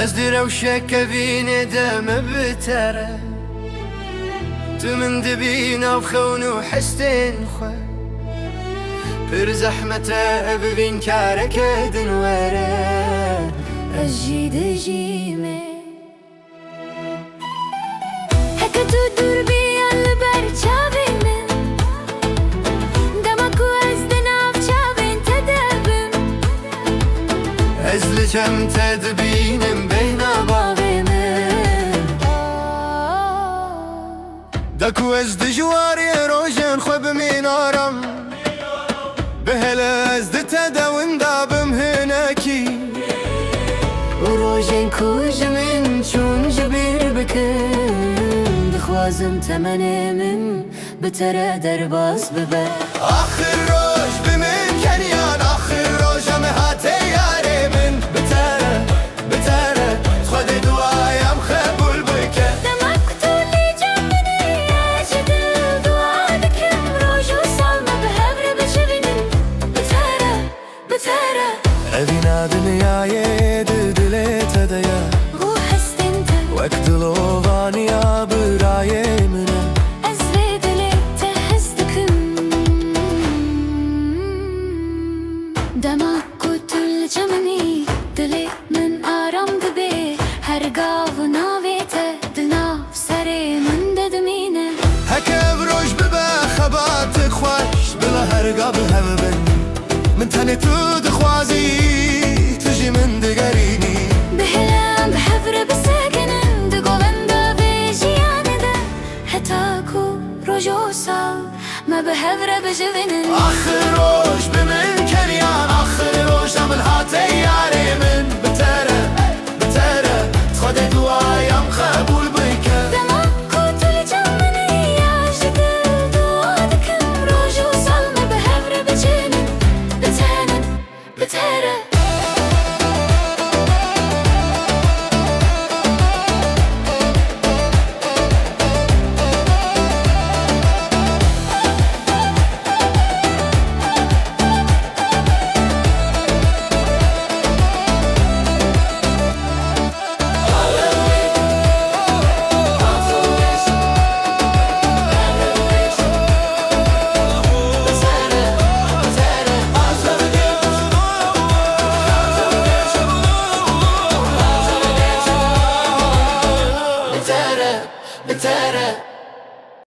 از دروشك بين دم بترى تمن دبينا وخون وحستين خو بر زحمته ببين كارك دنوره الجيد جيمه هكا تدور بي البرچاوي من دمكو از دناف چاوين تدبم از لجم تدبينم بين باوي من دكو از دجواري روجن خو بمينارم بهلا از دتداون دابم هناكي وروجين كوج من چون جبير بكن دخوازم تمني من بترى درباس ببر آخر روز بمن کنیان آخر روزم هاته یاری من بتره خود دعایم قبول بکن دمك طولي جنبني اجدل دعا دكم روج وصالما بهبر بجبنن بترى أبينا دنياي دلي تديا روح استنت وقت لوفانيا براي منه ازري دلي تهزدكم دمك طول جمني دلي من آرام دبي هرقاو ناويته دلنا سري من ددمينه هكا بروش ببا خباتك خوش بلا هرقا بهبن من تاني تو دخوازي تجي من دقريني بهلام بحفر بساكنن دقوبن دا بجيانه ده هتاكو رجو سال ما بهفر بجبنن آخر روش بمن کنیان آخر روشم الهاته یاری من بتره خود دعایم قبول بکن دمك طول جمني اجدل دعا دكم روج وصالما بهفر بجنن بترى